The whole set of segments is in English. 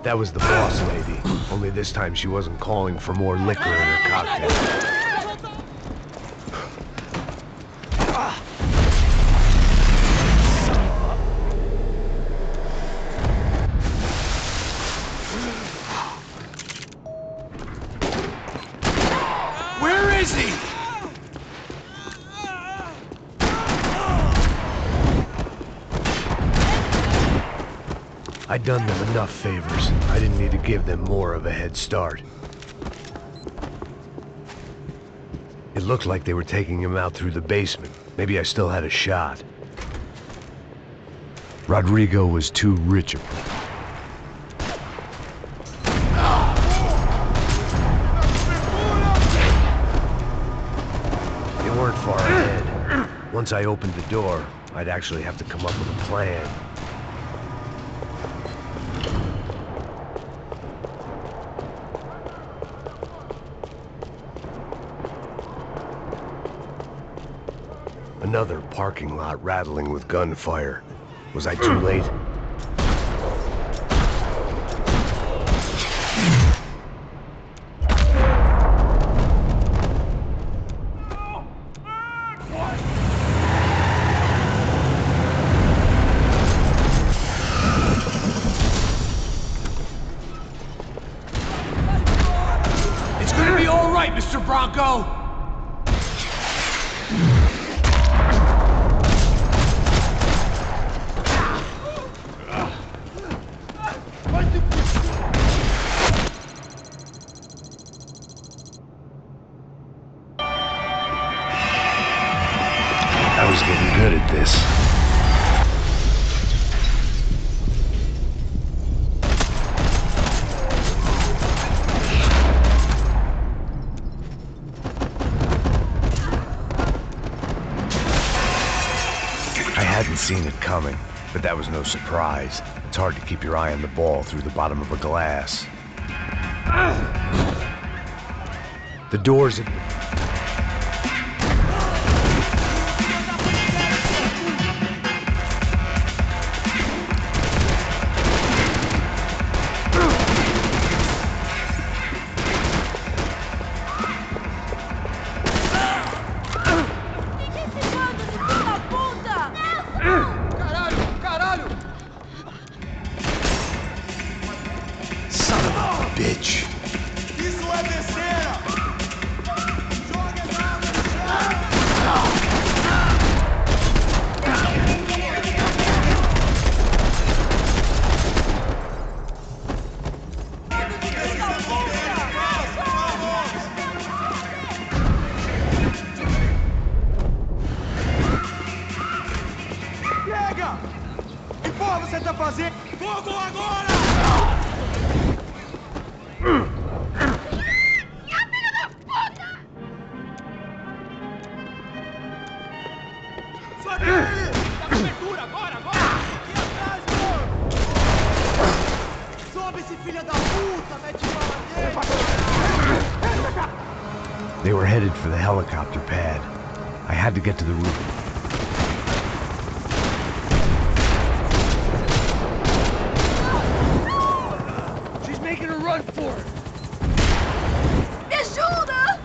That was the boss lady. Only this time she wasn't calling for more liquor in her cocktail. Where is he? I'd done them enough favors. I didn't need to give them more of a head start. It looked like they were taking him out through the basement. Maybe I still had a shot. Rodrigo was too rich a... They weren't far ahead. Once I opened the door, I'd actually have to come up with a plan. Another parking lot rattling with gunfire. Was I too late? It's gonna be all right, Mr. Bronco! I was getting good at this. I hadn't seen it coming, but that was no surprise. It's hard to keep your eye on the ball through the bottom of a glass. The doors had... Son of a bitch. Isso é besteira! Joga as armas no Pega! Que porra você tá fazendo? Fogo agora! Sobe aí! Dá cobertura, agora! Aqui atrás, mano! Sobe esse filho da puta, mete bala nele! They were headed for the helicopter pad. I had to get to the roof. She's making a run for it! Me ajuda!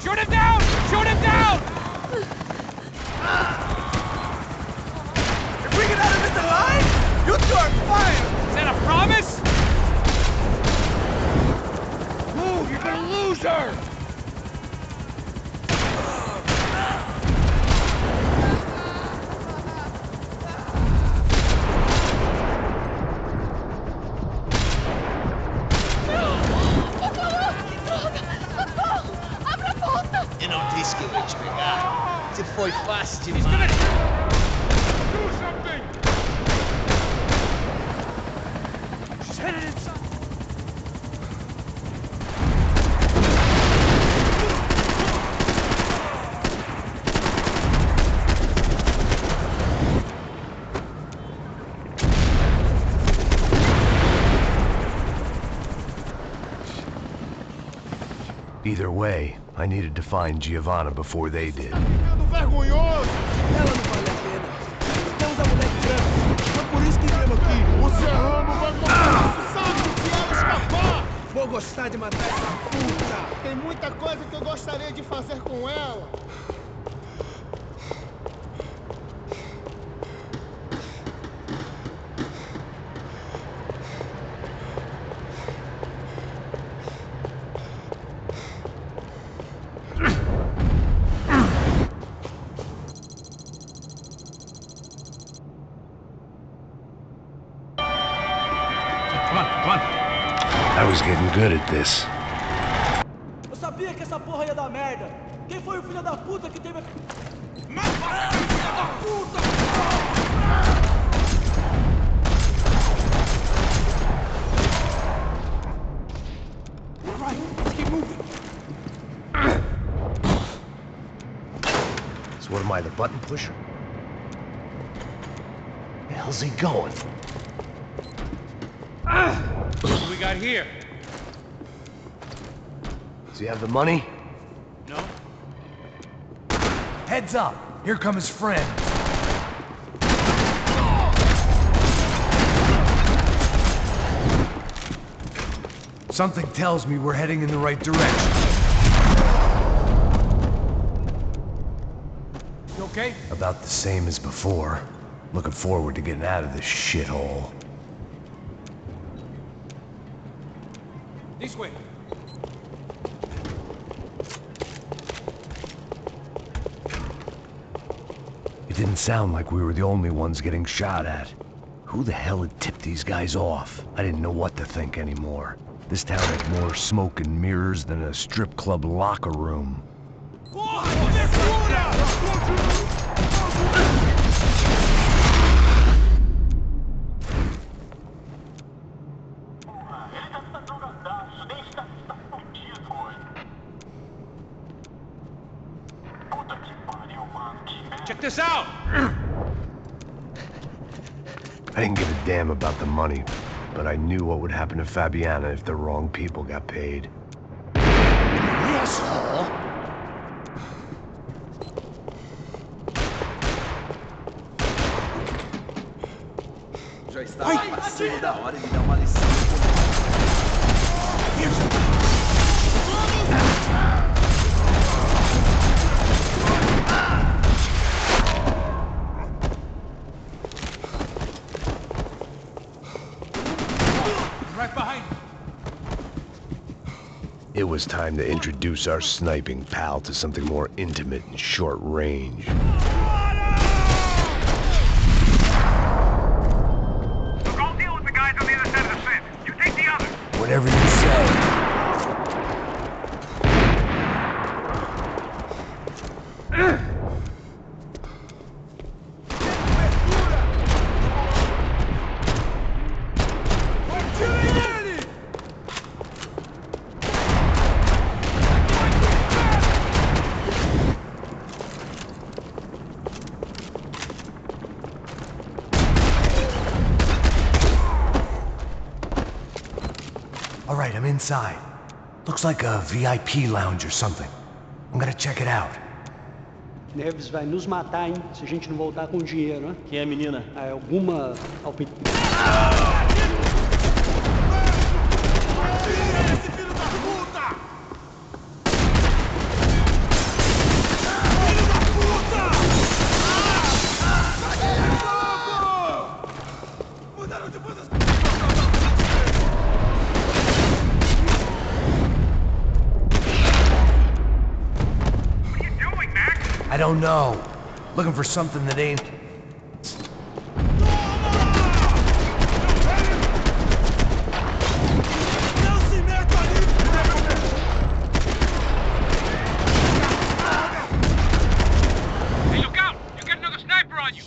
Shoot him down! Shoot him down! If we get out of this alive, you two are fired! Is that a promise? Move! You're gonna lose her! Eu não disse que eu ia te pegar. Você foi fácil demais. He's gonna do something! She's headed inside. way, I needed to find Giovanna before they did. Ficando vergonhoso! Ela não vale a pena. Temos a mulher branca. Foi por isso que viemos aqui. O Serrano vai morrer nosso sangue se ela escapar! Vou gostar de matar essa puta! Tem muita coisa que eu gostaria de fazer com ela. I was getting good at this. Eu sabia que essa porra ia dar merda. Quem foi o filho da puta que teve... Filho da puta! All right, let's keep moving. So what am I, the button pusher? Where the hell's he going? What do we got here? Does he have the money? No? Heads up! Here come his friends. Something tells me we're heading in the right direction. You okay? About the same as before. Looking forward to getting out of this shithole. This way. It didn't sound like we were the only ones getting shot at. Who the hell had tipped these guys off? I didn't know what to think anymore. This town had more smoke and mirrors than a strip club locker room. Check this out! I didn't give a damn about the money, but I knew what would happen to Fabiana if the wrong people got paid. Asshole! Já estava passando da hora de dar uma lição. Right behind you. It was time to introduce our sniping pal to something more intimate and short range. Look, I'll deal with the guys on the other side of the fence. You take the other. Whatever you say. All right, I'm inside. Looks like a VIP lounge or something. I'm gonna check it out. Neves vai nos matar, hein? Se a gente não voltar com dinheiro, né? Quem é a menina? É alguma... Esse filho da puta! Filho da puta! Mudaram de posição! What are you doing, Max? I don't know. Looking for something that ain't... Não se meta ali! Hey, look out! You got another sniper on you!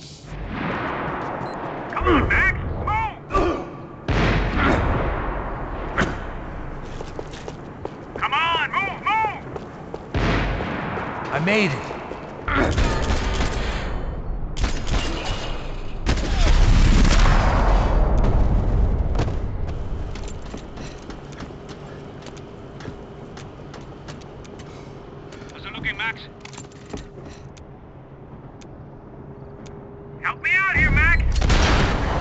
Come on, Max! Move! Come on, move! I made it. Max. Help me out here, Max!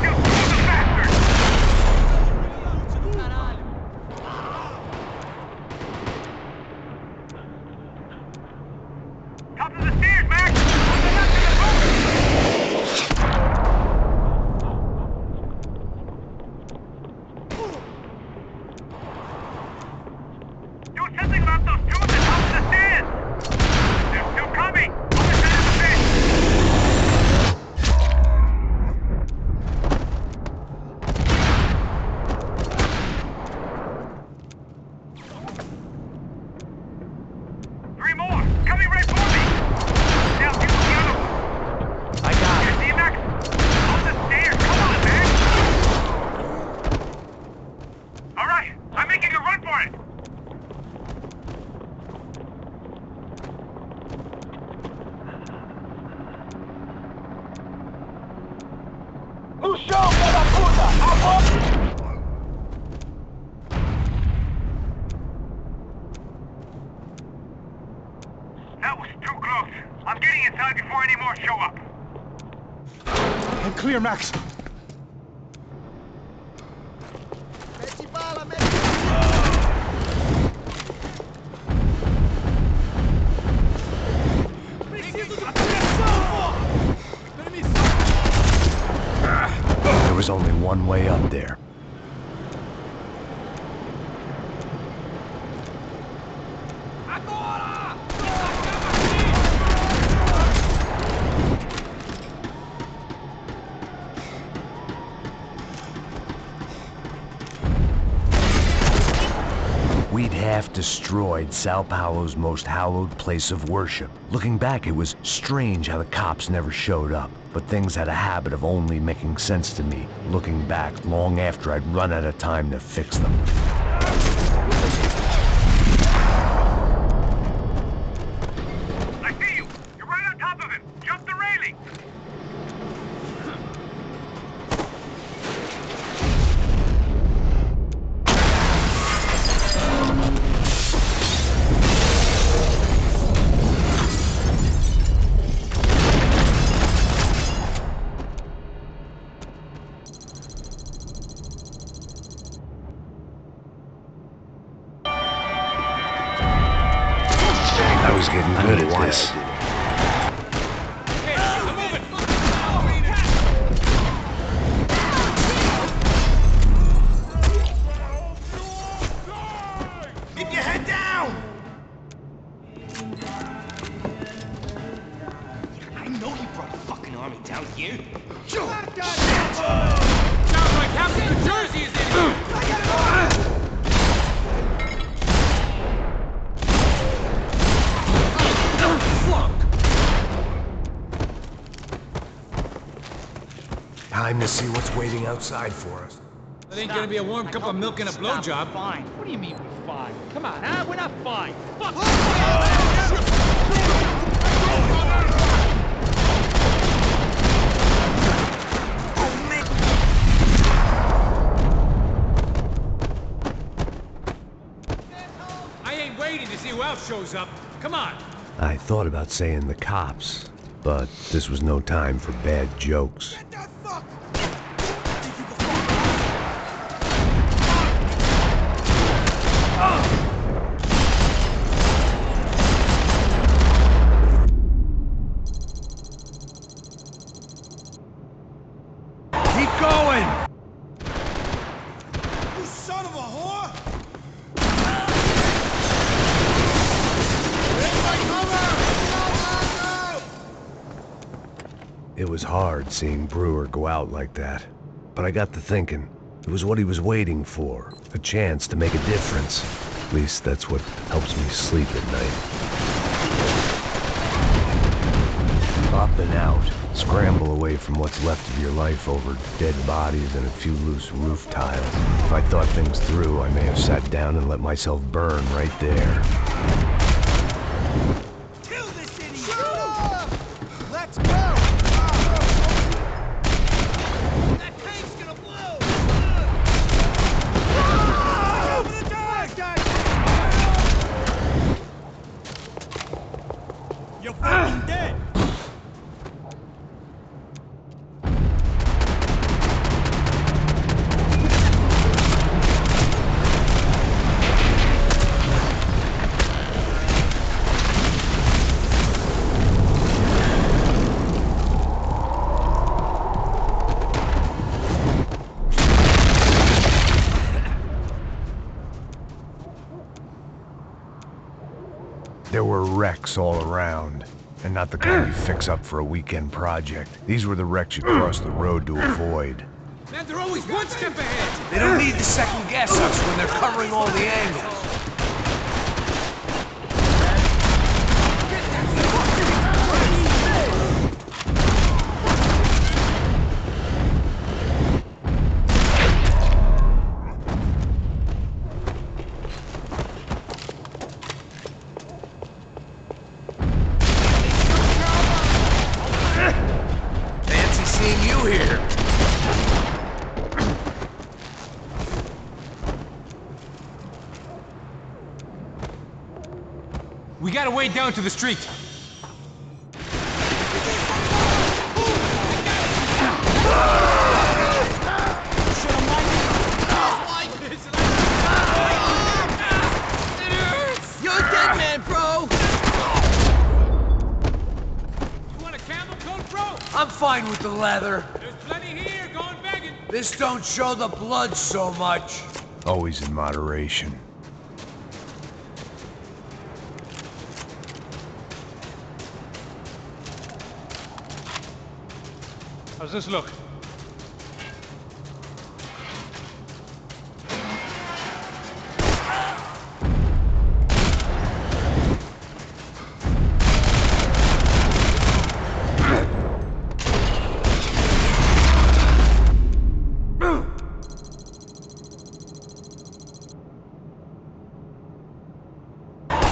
You fool the bastard! Top of the stairs, Max! Do something about those two at the top of the stairs! They're still coming! On the side of the bed! 3 more! Coming right for me! Now deal with the other one! I got it. See you, Max? On the stairs! Come on, man! Alright, I'm making a run for it! That was too close. I'm getting inside before any more show up. I'm clear, Max. There was only one way up there. We'd half destroyed Sao Paulo's most hallowed place of worship. Looking back, it was strange how the cops never showed up. But things had a habit of only making sense to me, looking back long after I'd run out of time to fix them. I see you! You're right on top of him! Jump the railing! I was getting good at this. Keep your head down! I know you brought a fucking army down here. Sounds like half of New Jersey is in here! Time to see what's waiting outside for us. It ain't gonna be a warm cup of milk and a blowjob. Fine. What do you mean we're fine? Come on, huh? We're not fine. Fuck! I ain't waiting to see who else shows up. Come on. I thought about saying the cops, but this was no time for bad jokes. Keep going! You son of a whore! It was hard seeing Brewer go out like that, but I got to thinking, it was what he was waiting for, a chance to make a difference. At least that's what helps me sleep at night. Up and out, scramble away from what's left of your life over dead bodies and a few loose roof tiles. If I thought things through, I may have sat down and let myself burn right there. Kill this idiot! Shut up! Let's go! That tank's gonna blow! Over the tank! You're fucking dead! There were wrecks all around, and not the kind you fix up for a weekend project. These were the wrecks you cross the road to avoid. Man, they're always one step ahead. They don't need to second guess us when they're covering all the angles. Fancy seeing you here. We gotta wade down to the street. You're a dead man, bro! You want a camel coat, bro? I'm fine with the leather. There's plenty here, going begging. This don't show the blood so much. Always in moderation. How's this look?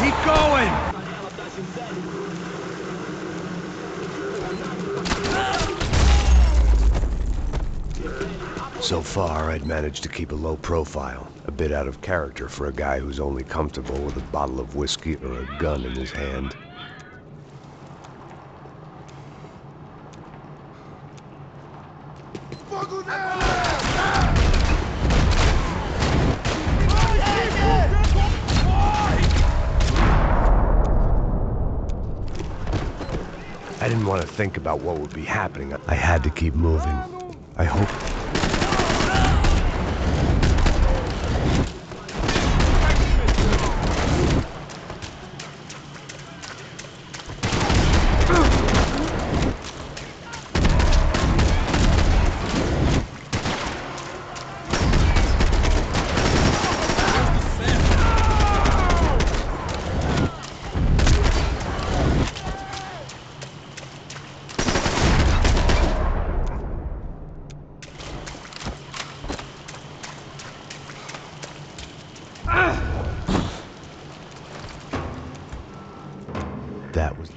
Keep going! So far, I'd managed to keep a low profile. A bit out of character for a guy who's only comfortable with a bottle of whiskey or a gun in his hand. I didn't want to think about what would be happening. I had to keep moving. I hope... That was...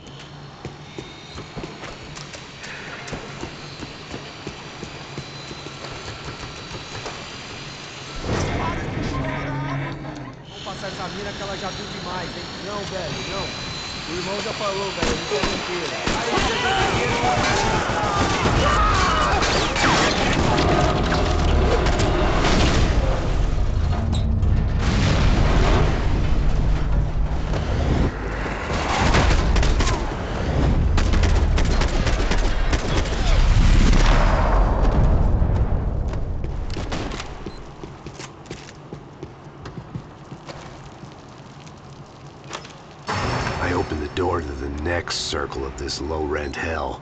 Vamos passar essa mina que ela já viu demais, hein? Não, velho, não. O irmão já falou, velho, a vida inteira. I opened the door to the next circle of this low-rent hell.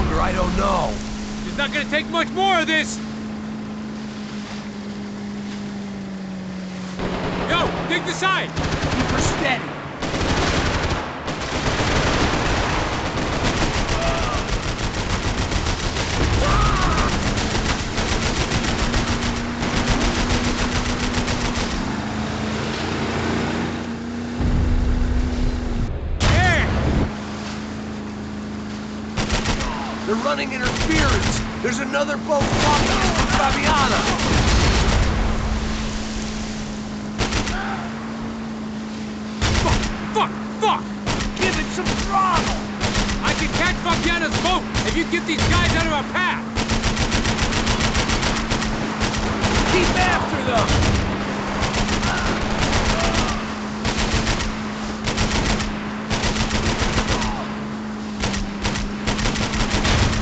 longer, I don't know. It's not gonna take much more of this! Yo, dig the side! Keep her steady. They're running interference. There's another boat blocking us from Faviana. Fuck! Give it some throttle. I can catch Fabiana's boat if you get these guys out of our path! Keep after them.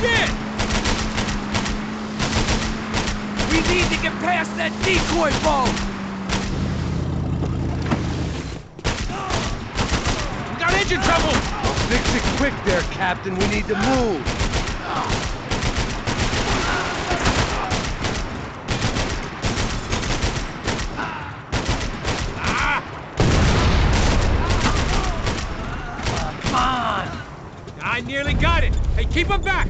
Shit! We need to get past that decoy boat. We got engine trouble! Fix it quick there, Captain. We need to move. Come on. I nearly got it! Hey, keep them back!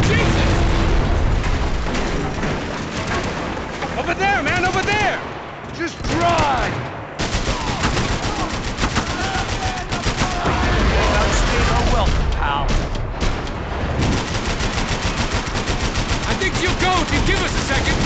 Jesus! Over there, man, over there! Just drive. Understand our welcome, pal. I think she'll go if you give us a second!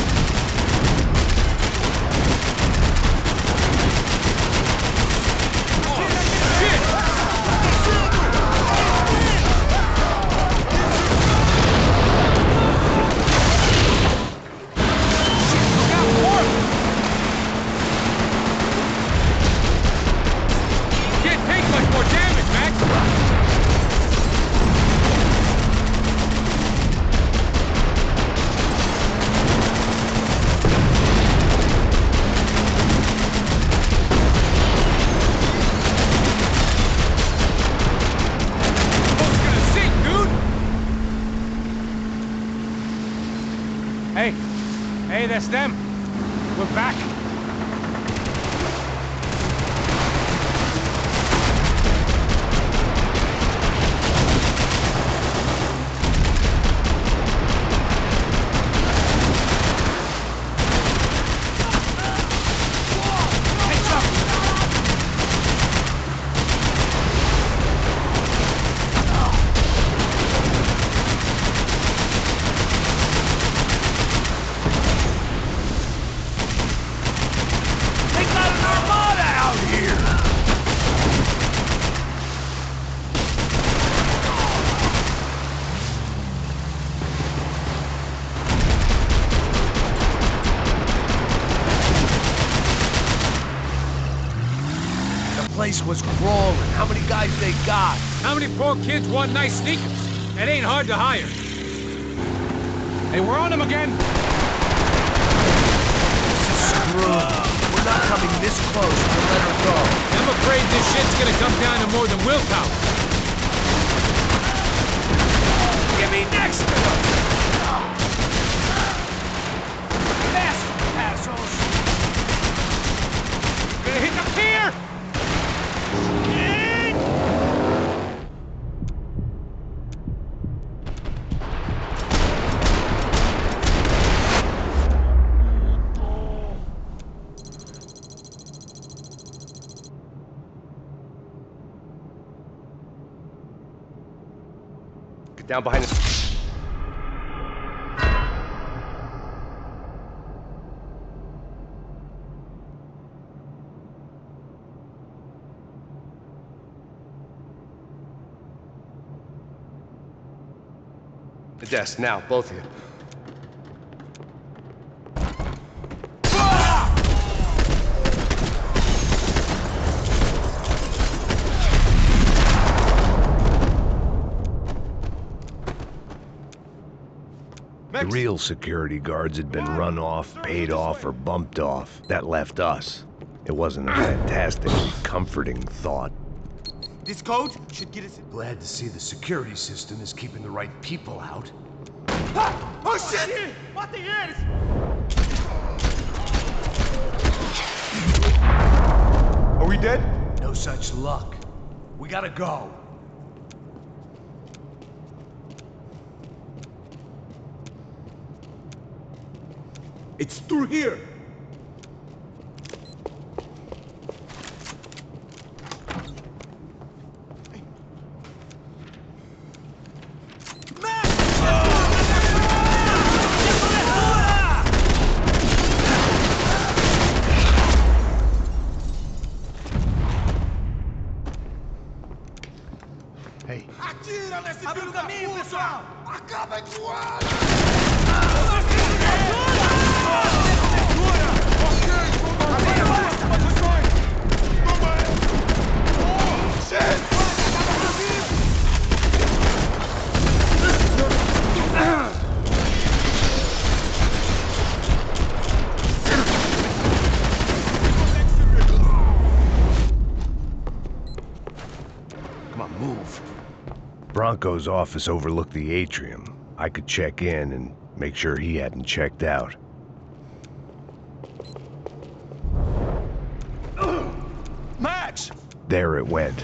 Hey, that's them. We're back. Place was crawling. How many guys they got? How many poor kids want nice sneakers? It ain't hard to hire. Hey, we're on them again. This is screwed. We're not coming this close to let her go. I'm afraid this shit's gonna come down to more than willpower. Get me next to them. Faster, assholes. Gonna hit the pier! Get down behind us. The desk, now, both of you. The real security guards had been run off, paid off, or bumped off. That left us. It wasn't a fantastically comforting thought. This code should get us in. Glad to see the security system is keeping the right people out. Ah! Oh shit! Matem eles! Are we dead? No such luck. We gotta go. It's through here! Hey, Atira nesse filho da puta! Acaba de voar! come on, move. Bronco's office overlooked the atrium. I could check in and make sure he hadn't checked out. Max! There it went.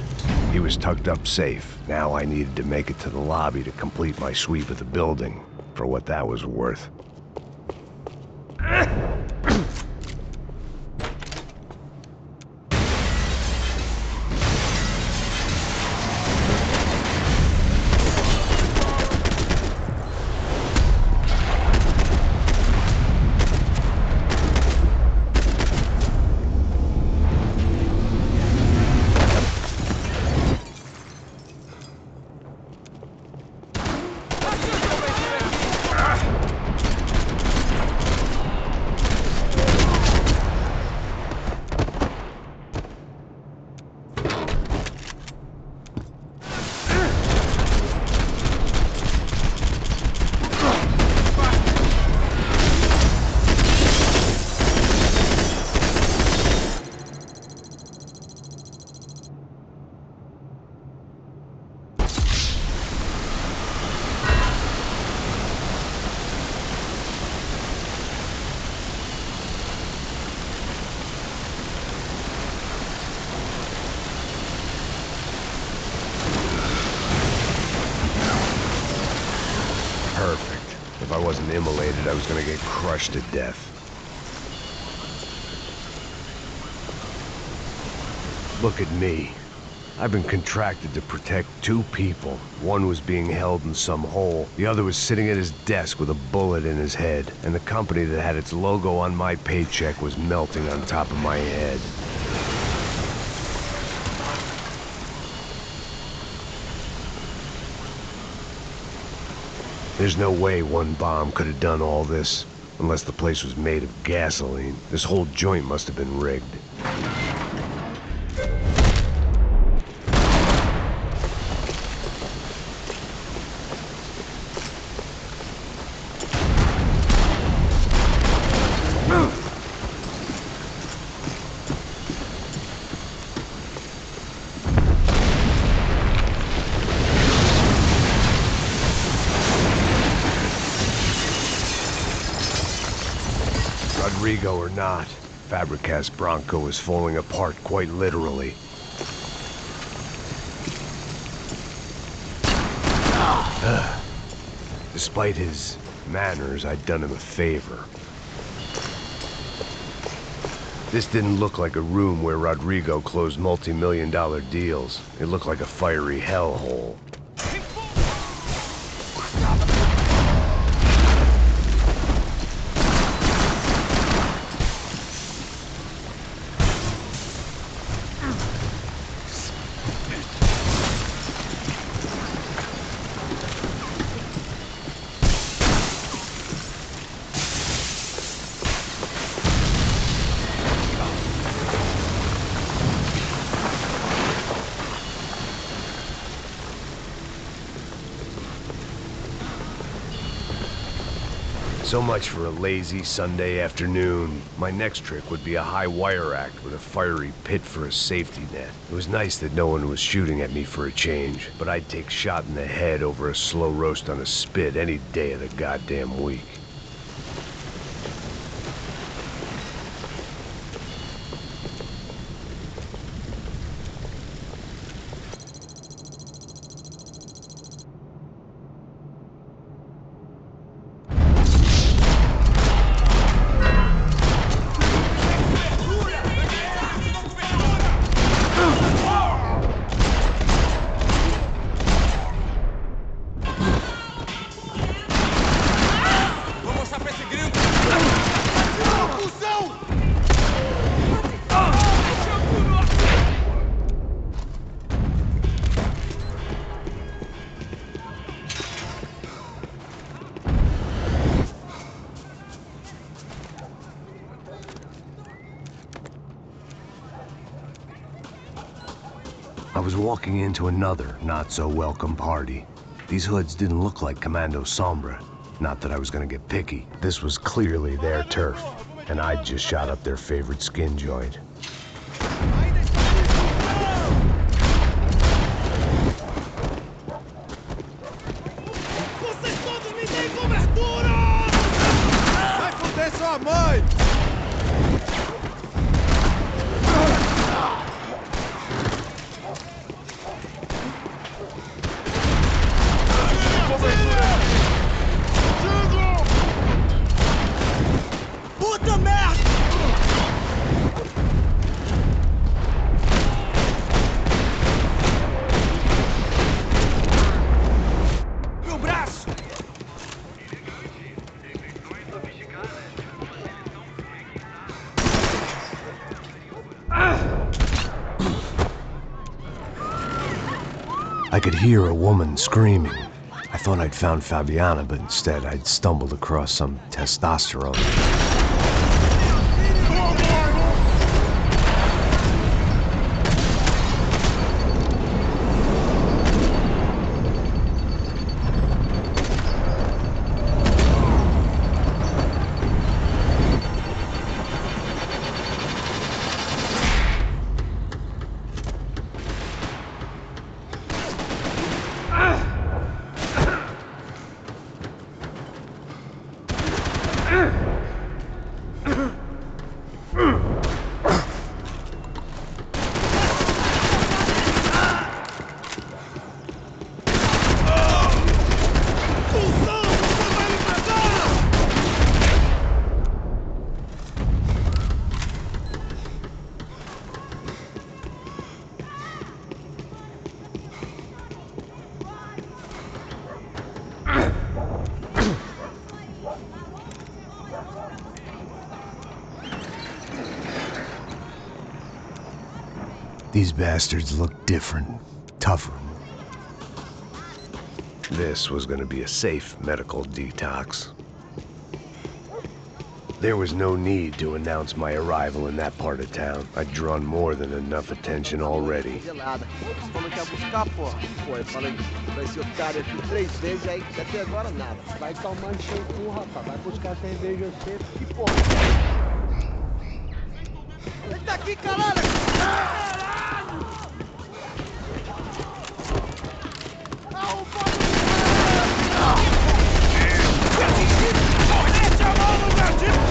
He was tucked up safe. Now I needed to make it to the lobby to complete my sweep of the building, for what that was worth. Perfect. If I wasn't immolated, I was gonna get crushed to death. Look at me. I've been contracted to protect two people. One was being held in some hole. The other was sitting at his desk with a bullet in his head. And the company that had its logo on my paycheck was melting on top of my head. There's no way one bomb could have done all this, unless the place was made of gasoline. This whole joint must have been rigged. Rodrigo or not, Fabricast Bronco is falling apart quite literally. Despite his manners, I'd done him a favor. This didn't look like a room where Rodrigo closed multi-million-dollar deals. It looked like a fiery hellhole. So much for a lazy Sunday afternoon. My next trick would be a high wire act with a fiery pit for a safety net. It was nice that no one was shooting at me for a change, but I'd take shot in the head over a slow roast on a spit any day of the goddamn week. I was walking into another not-so-welcome party. These hoods didn't look like Commando Sombra. Not that I was gonna get picky. This was clearly their turf, and I'd just shot up their favorite skin joint. Vocês todos me deem cobertura! Vai foder sua mãe! Puta merda! Meu braço! I could hear a woman screaming. I thought I'd found Fabiana, but instead I'd stumbled across some testosterone. These bastards look different, tougher. This was gonna be a safe medical detox. There was no need to announce my arrival in that part of town. I'd drawn more than enough attention already. Gelada. Você falou que ia buscar, porra. Pô, eu falei que vai ser o cara aqui 3 vezes, aí até agora nada. Vai tomar no seu cu, rapaz. Vai buscar cerveja você. Que porra. Ele tá aqui, caralho! Mete a mão no gatinho!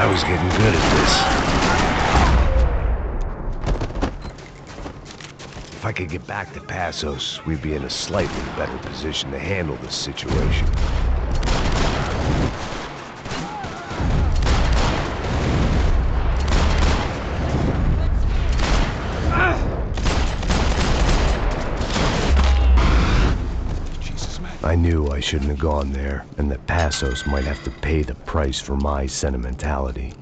I was getting good at this. If I could get back to Passos, we'd be in a slightly better position to handle this situation. I knew I shouldn't have gone there, and that Passos might have to pay the price for my sentimentality.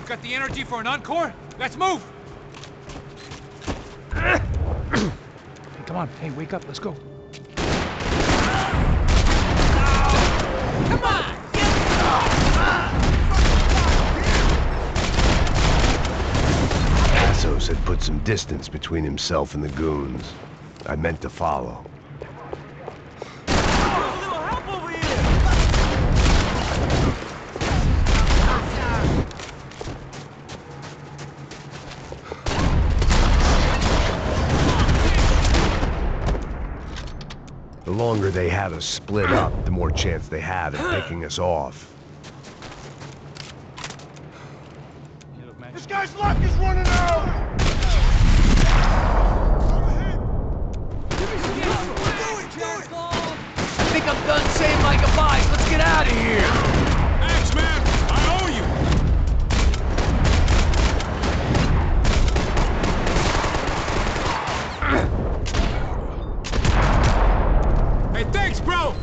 Got the energy for an encore? Let's move! Hey, come on. Hey, wake up. Let's go. Come on! Passos had put some distance between himself and the goons. I meant to follow. The longer they had us split up, the more chance they had of picking us off. This guy's luck is running out! I think I'm done saying my goodbyes. Let's get out of here. Thanks, man. I owe you. Hey, thanks, bro!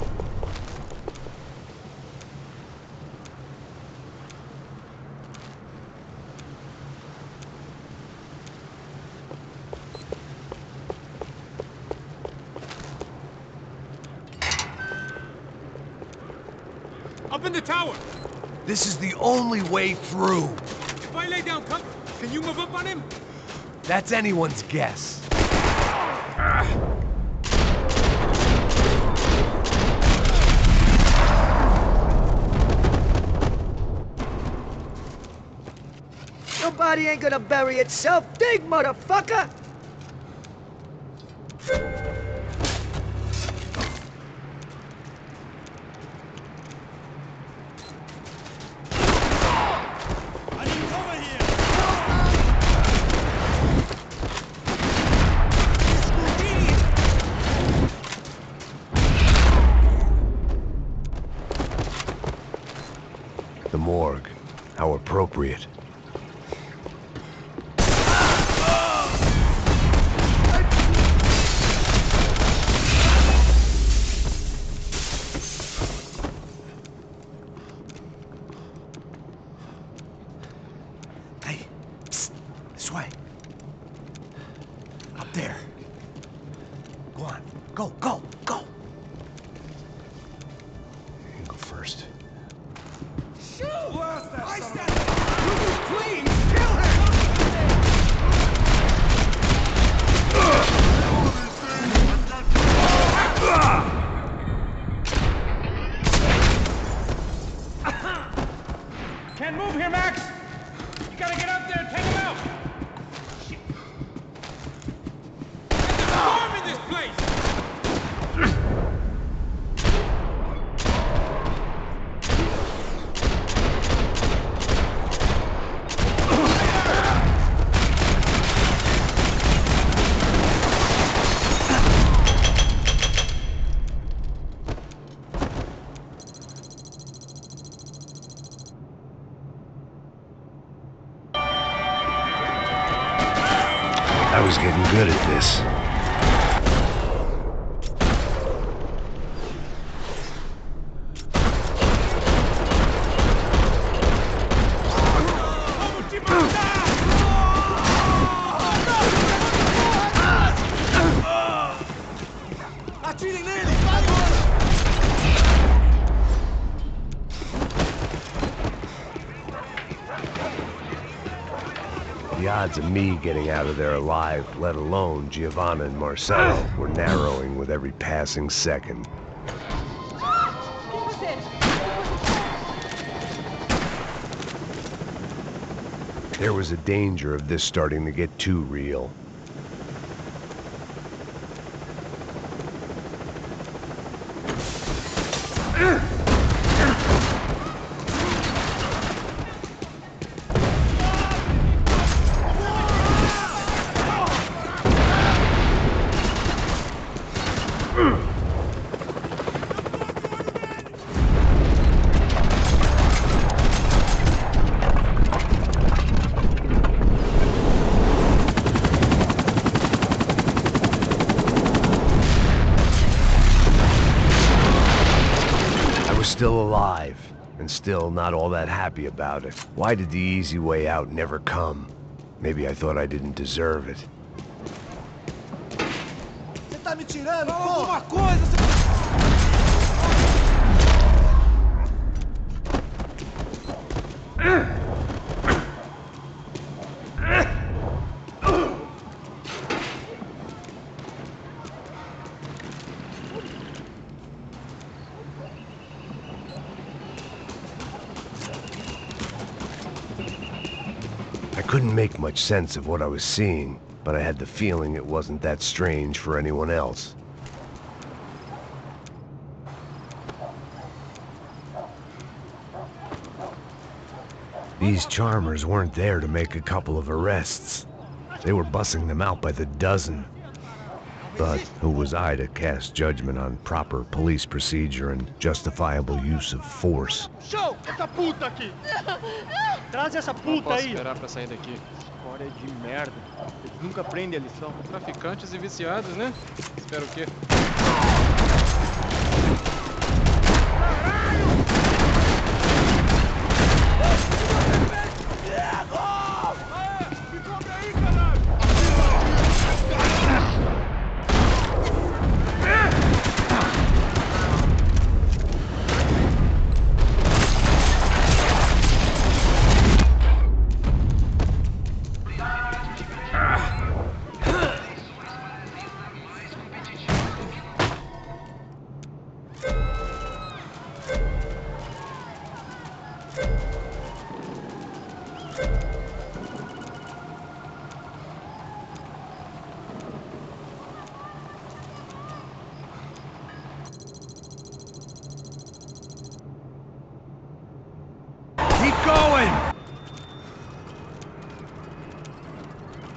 Up in the tower! This is the only way through. If I lay down cover, can you move up on him? That's anyone's guess. Your body ain't gonna bury itself. Dig, motherfucker! The morgue. How appropriate. Hey, psst, this way. Up there. Go on, go, go, go. You can go first. Can't move here, Max! You gotta get up there and take him out! Shit. There's a storm in this place! I was getting good at this. Atirem nele! Agora! The odds of me getting out of there alive, let alone Giovanna and Marcello, were narrowing with every passing second. There was a danger of this starting to get too real. Still alive, and still not all that happy about it. Why did the easy way out never come? Maybe I thought I didn't deserve it. Você tá me tirando, porra! Alguma coisa! I couldn't make much sense of what I was seeing, but I had the feeling it wasn't that strange for anyone else. These charmers weren't there to make a couple of arrests. They were bussing them out by the dozen. But who was I to cast judgment on proper police procedure and justifiable use of force? Show! Essa puta aqui! Traz essa Não puta posso aí. esperar pra sair daqui. História de merda. Eles nunca aprendem a lição. Traficantes e viciados, né? Espero o quê?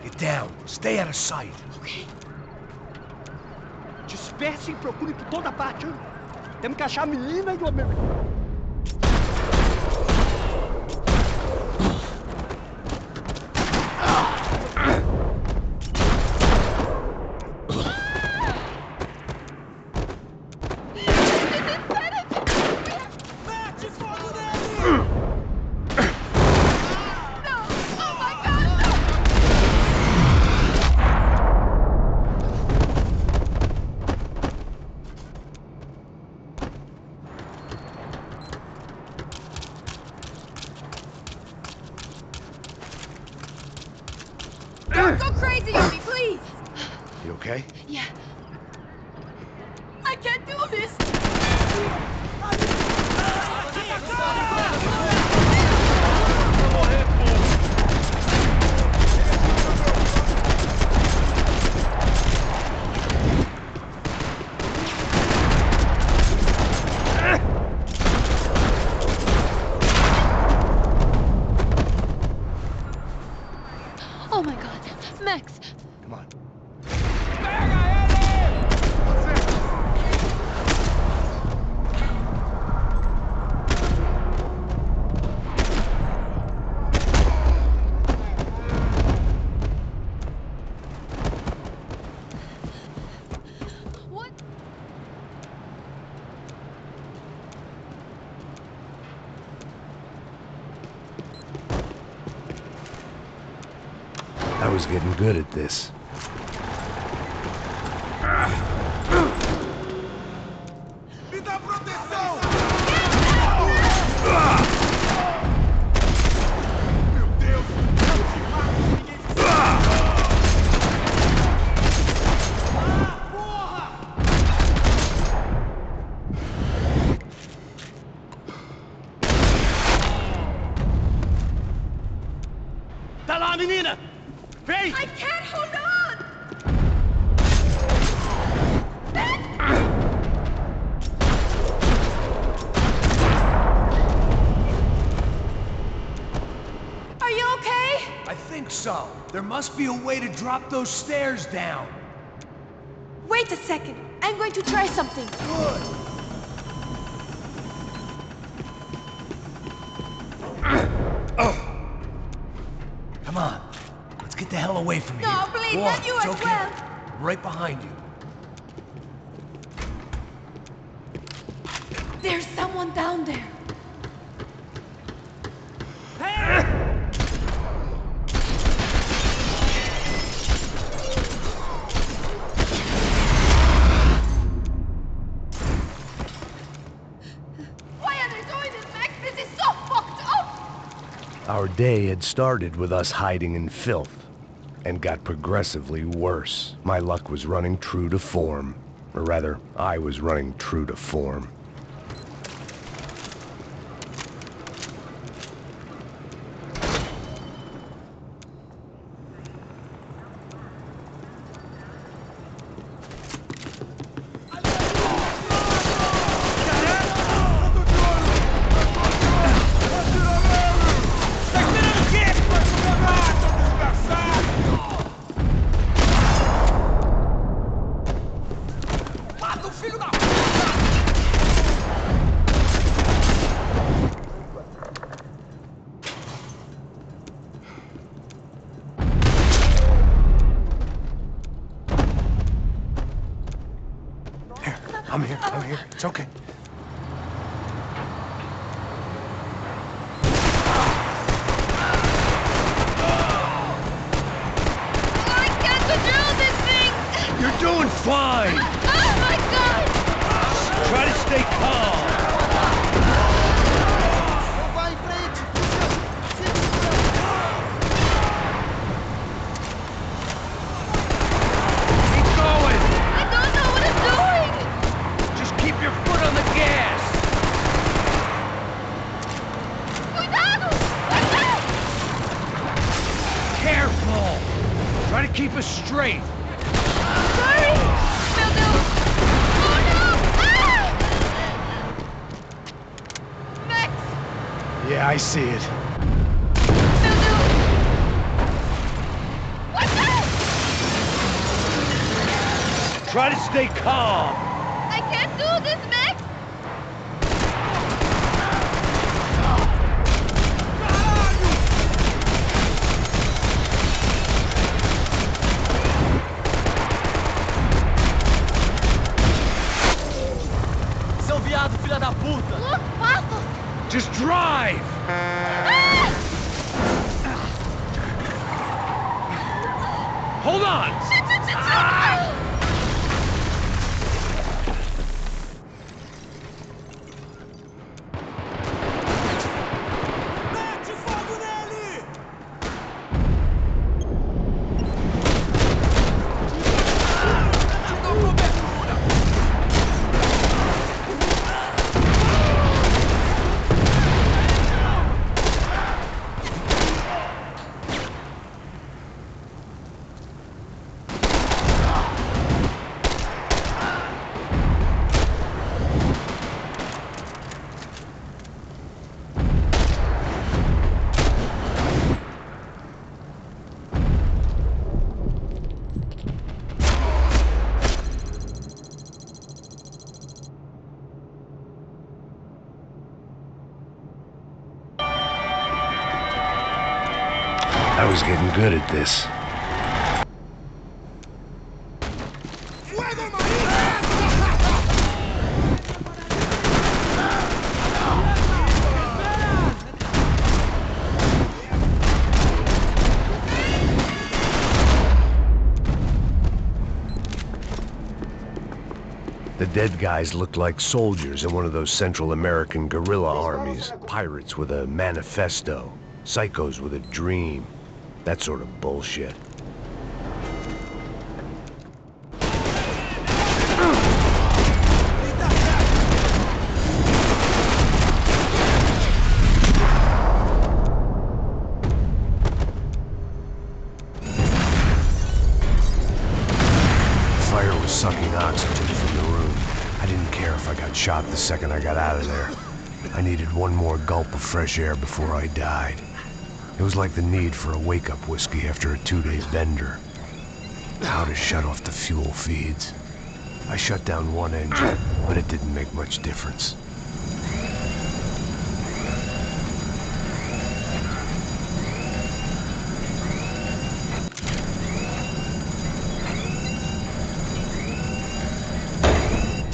Get down. Stay out of sight. Ok. Disperse e procure por toda parte. Hein? Temos que achar a menina e o americano. Don't go crazy on me, please! You okay? Yeah. I can't do this! What? I was getting good at this. Me dá proteção! Meu Deus! Eu te mato se ninguém fizer. Porra! Tá lá, menina! Vem! I can't hold on! Are you okay? I think so. There must be a way to drop those stairs down. Wait a second. I'm going to try something. Good. Come on. Let's get the hell away from here. No, please, Go not on, you it's as okay. well. I'm right behind you. There's someone down there. Why are they doing this, Max? This is so fucked up! Our day had started with us hiding in filth, and got progressively worse. My luck was running true to form. Or rather, I was running true to form. I'm here. It's okay. I can't control this thing! You're doing fine! Oh my god! Try to stay calm! Não vai em frente! Keep going! I don't know what I'm doing! Just keep your foot on the gas! Cuidado! Cuidado! Careful! Try to keep us straight! Sorry! Meu Deus! Oh no! Ah! Max! Yeah, I see it. Meu Deus! What's that? Try to stay calm! I can't do this, Max! Seu viado, filha da puta! Look, passos! Just drive! Ah! Hold on! Shit, shit, shit, shit! Mete fogo nele! Te dou cobertura! I was getting good at this. The dead guys looked like soldiers in one of those Central American guerrilla armies. Pirates with a manifesto. Psychos with a dream. That sort of bullshit. Fire was sucking oxygen from the room. I didn't care if I got shot the second I got out of there. I needed one more gulp of fresh air before I died. It was like the need for a wake-up whiskey after a 2-day bender. How to shut off the fuel feeds. I shut down one engine, but it didn't make much difference.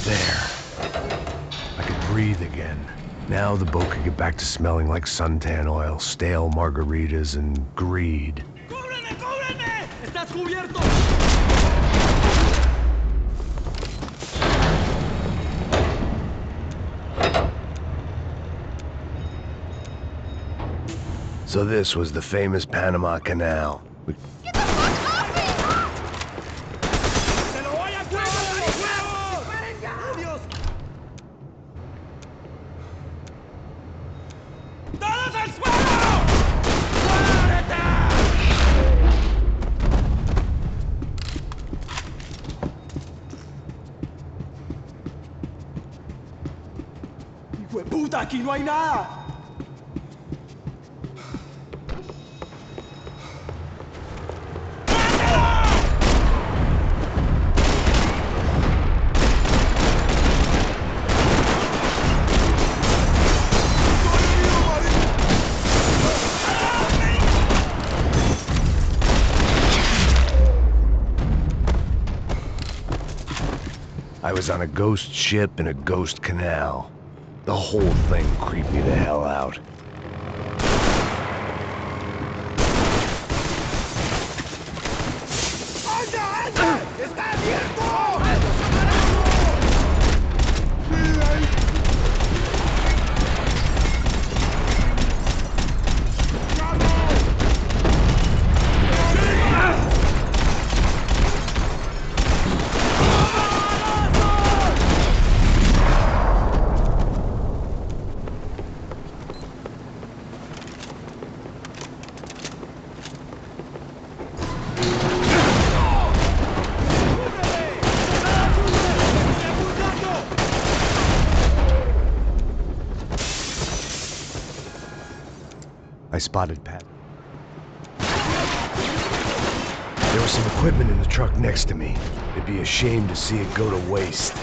There. I could breathe again. Now the boat could get back to smelling like suntan oil, stale margaritas, and greed. ¡Cúbreme, cúbreme! ¡Estás cubierto! So this was the famous Panama Canal. Get the fuck off me! ¡Se lo voy a huevos! ¡Adiós! ¡Todos al suelo! ¡Hijo de puta! ¡Aquí no hay nada! I was on a ghost ship in a ghost canal. The whole thing creeped me the hell out. ¡Anda, anda! ¡Está abierto! I spotted Pat. There was some equipment in the truck next to me. It'd be a shame to see it go to waste.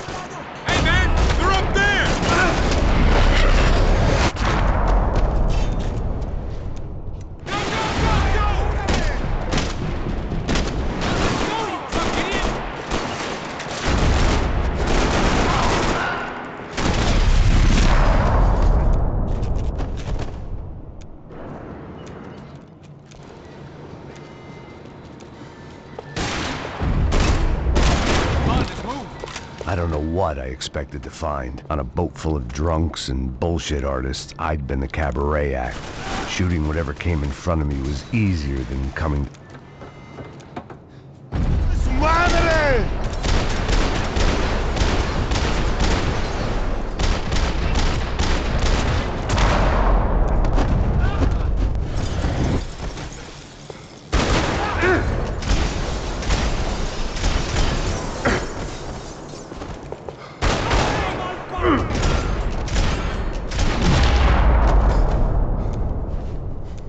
Hey, man! They're up there! I don't know what I expected to find. On a boat full of drunks and bullshit artists, I'd been the cabaret act. Shooting whatever came in front of me was easier than coming... ¡Su madre!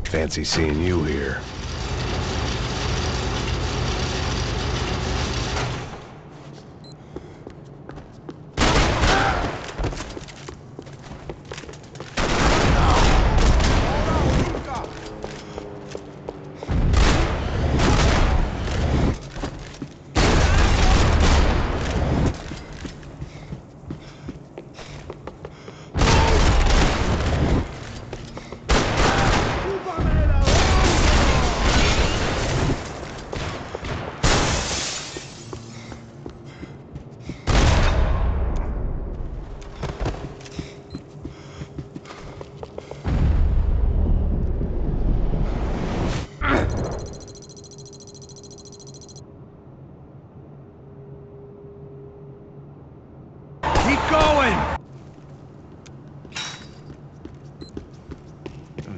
Fancy seeing you here.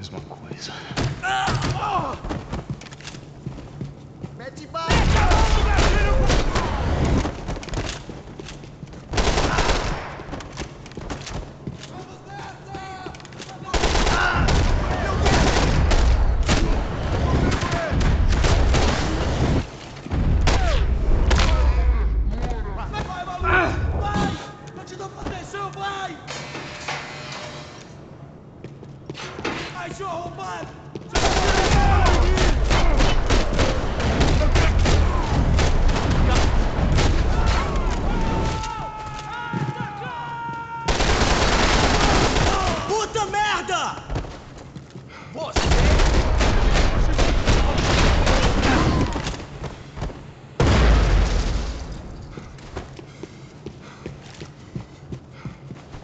mesma coisa. Mete bala! Puta merda!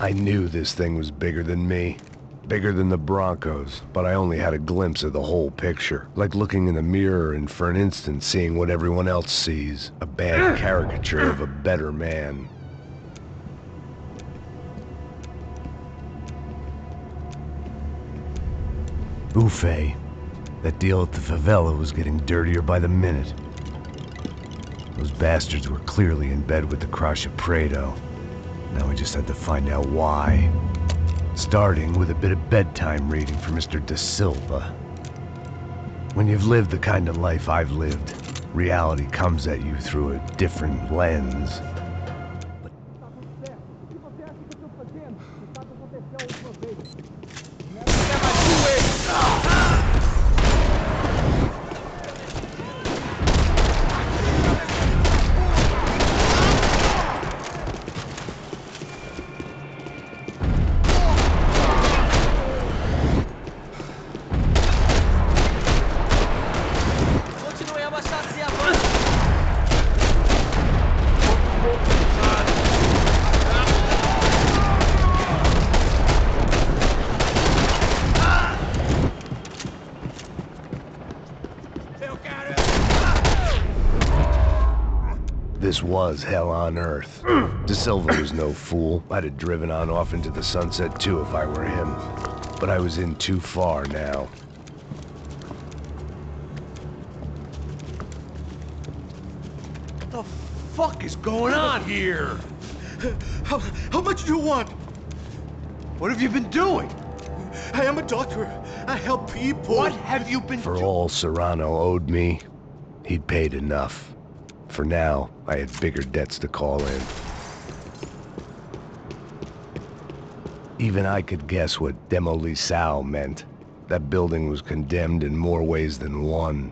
I knew this thing was bigger than me. Bigger than the Broncos, but I only had a glimpse of the whole picture. Like looking in the mirror and for an instant seeing what everyone else sees. A bad caricature of a better man. Buffet. That deal at the favela was getting dirtier by the minute. Those bastards were clearly in bed with the Crusher Prado. Now we just had to find out why. Starting with a bit of bedtime reading for Mr. Da Silva. When you've lived the kind of life I've lived, reality comes at you through a different lens. This was hell on earth. Da Silva was no fool. I'd have driven on off into the sunset too if I were him. But I was in too far now. What the fuck is going on here? How much do you want? What have you been doing? I am a doctor. I help people. What have you been For all Serrano owed me, he'd paid enough. For now, I had bigger debts to call in. Even I could guess what Demolisal meant. That building was condemned in more ways than one.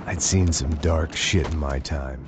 I'd seen some dark shit in my time.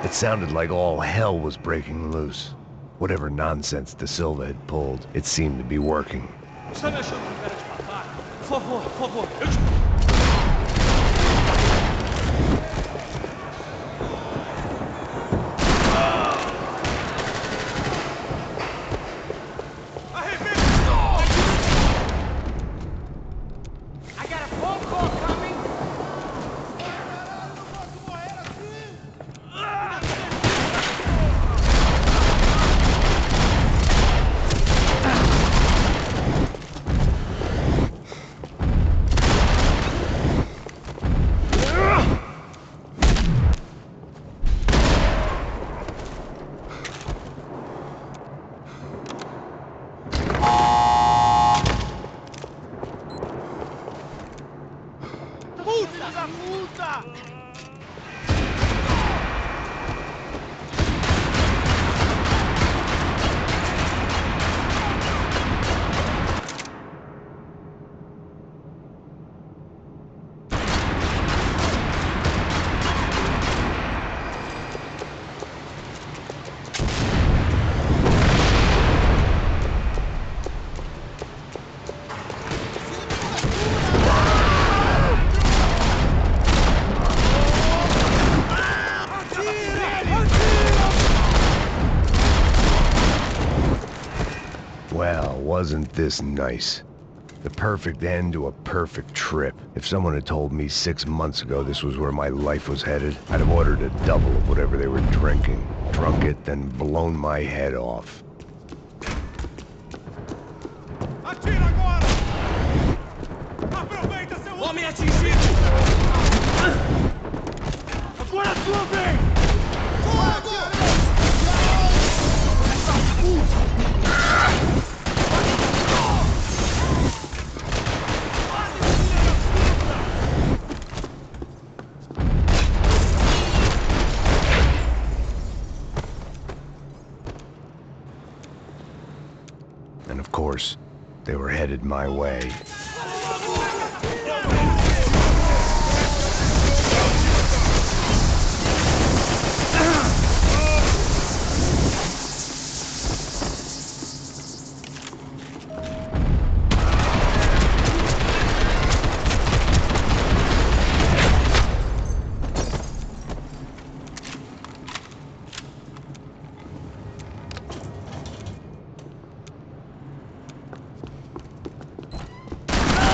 It sounded like all hell was breaking loose. Whatever nonsense De Silva had pulled, it seemed to be working. Você deixou de cara de papai? Por favor, eu te... Well, wasn't this nice? The perfect end to a perfect trip. If someone had told me 6 months ago this was where my life was headed, I'd have ordered a double of whatever they were drinking, drunk it, then blown my head off. Atira agora! Aproveita, seu... Homem atingido! Agora é a sua vez! Fogo! And of course, they were headed my way.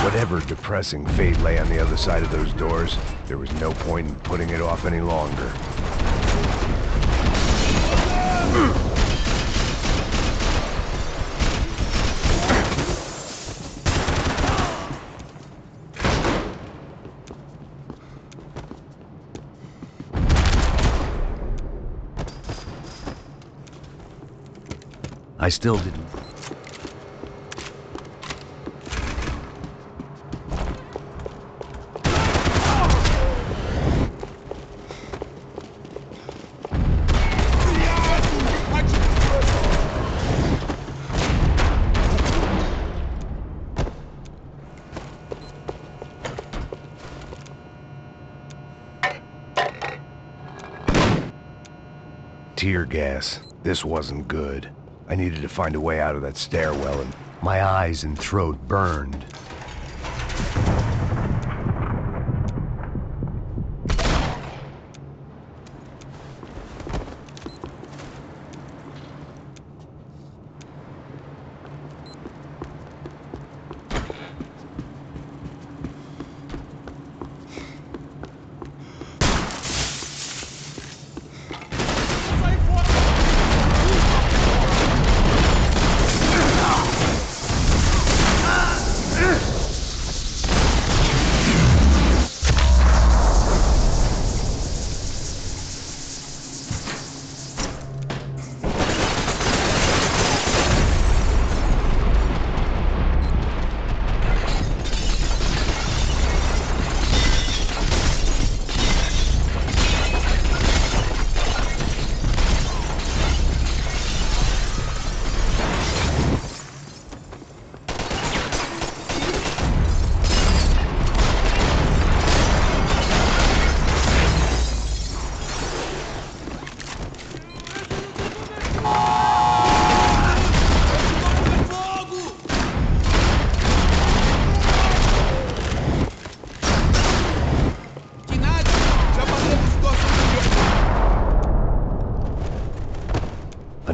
Whatever depressing fate lay on the other side of those doors, there was no point in putting it off any longer. I still didn't. Tear gas. This wasn't good. I needed to find a way out of that stairwell, and my eyes and throat burned.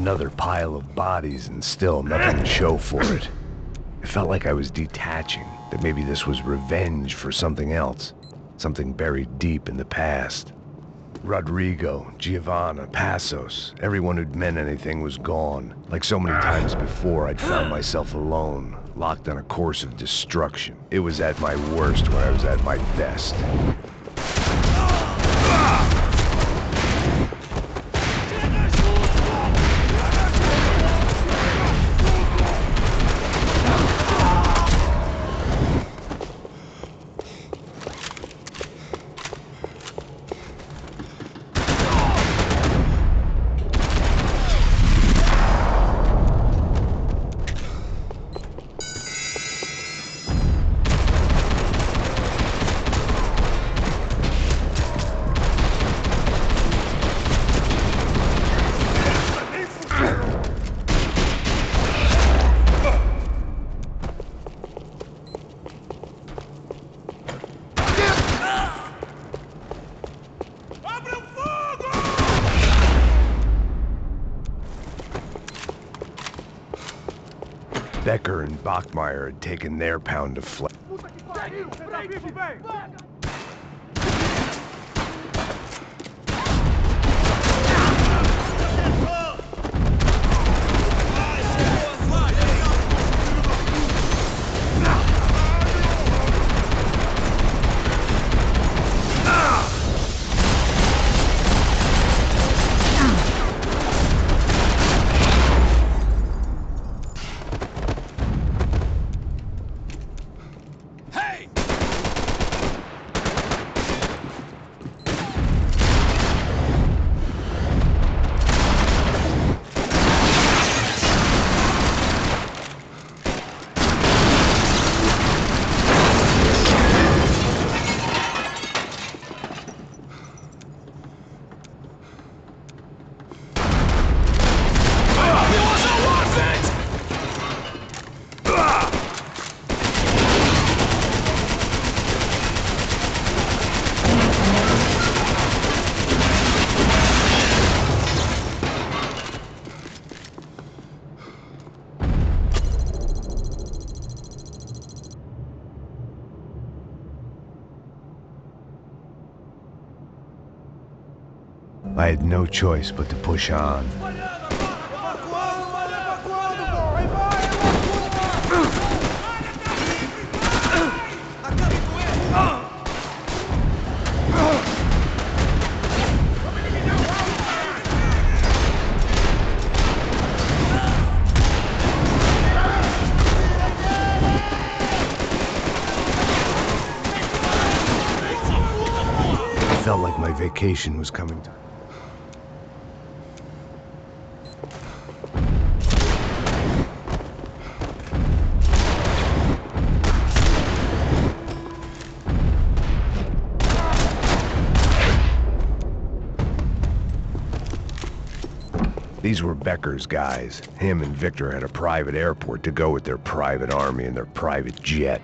another pile of bodies and still nothing to show for it. It felt like I was detaching, that maybe this was revenge for something else, something buried deep in the past. Rodrigo, Giovanna, Passos, everyone who'd meant anything was gone. Like so many times before, I'd found myself alone, locked on a course of destruction. It was at my worst when I was at my best. Becker and Bachmeyer had taken their pound of flesh. I had no choice but to push on. It felt like my vacation was coming to. These were Becker's guys. Him and Victor had a private airport to go with their private army and their private jet.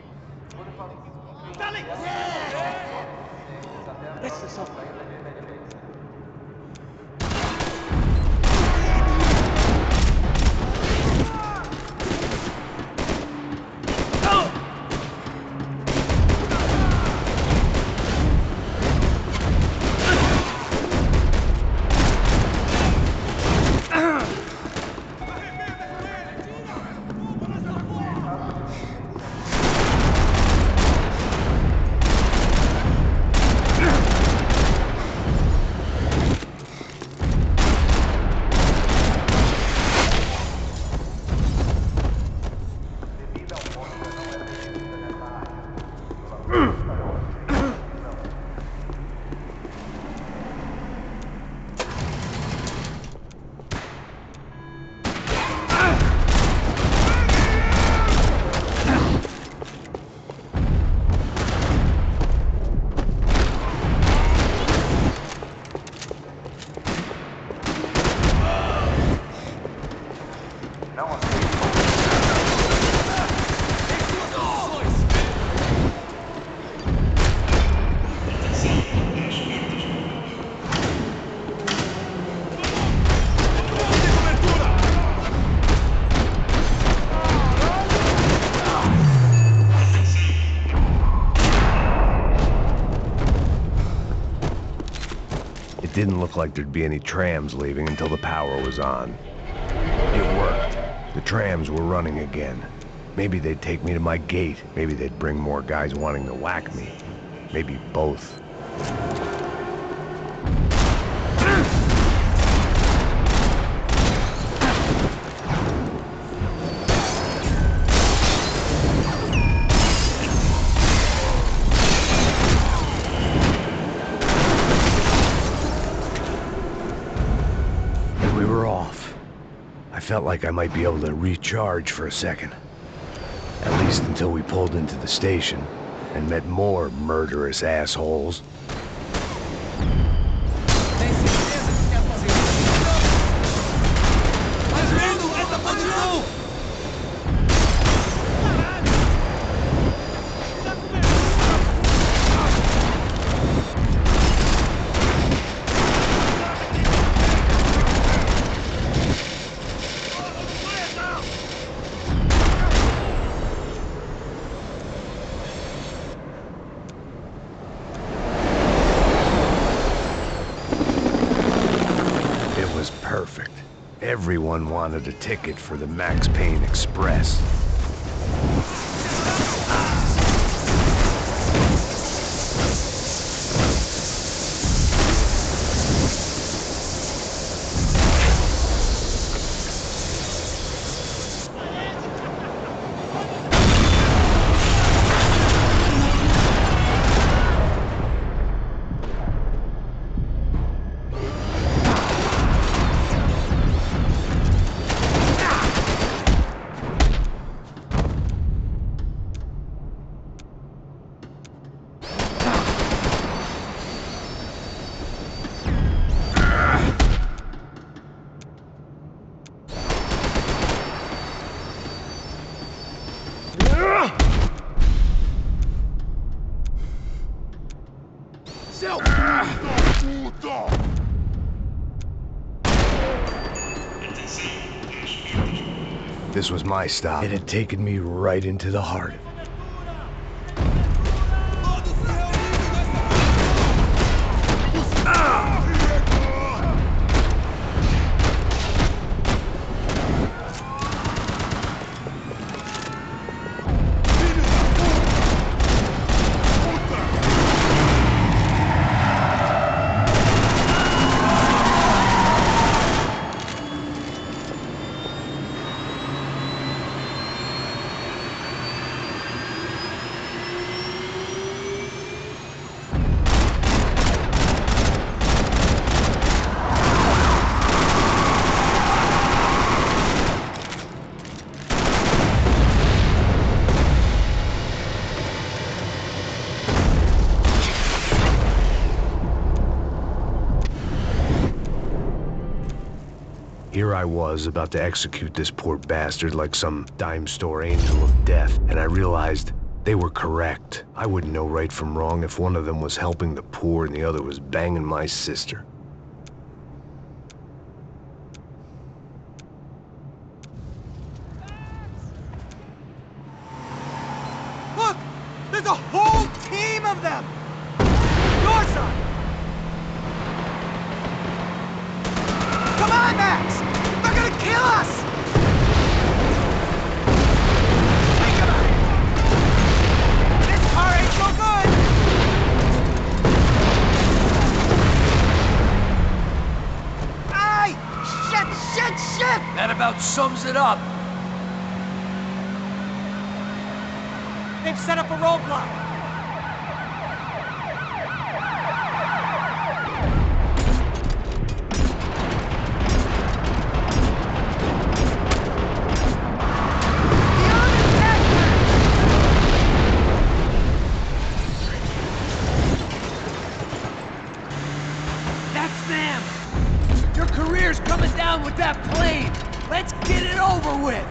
It didn't look like there'd be any trams leaving until the power was on. It worked. The trams were running again. Maybe they'd take me to my gate. Maybe they'd bring more guys wanting to whack me. Maybe both. And we were off. I felt like I might be able to recharge for a second. At least until we pulled into the station and met more murderous assholes. Perfect. Everyone wanted a ticket for the Max Payne Express. This was my stop. It had taken me right into the heart. Here I was, about to execute this poor bastard like some dime store angel of death, and I realized they were correct. I wouldn't know right from wrong if one of them was helping the poor and the other was banging my sister. Look! There's a whole team of them! Your side! Come on, Max! They're gonna kill us! Think about it! This car ain't so good! Aye! Shit! That about sums it up. They've set up a roadblock! Your career's coming down with that plane. Let's get it over with.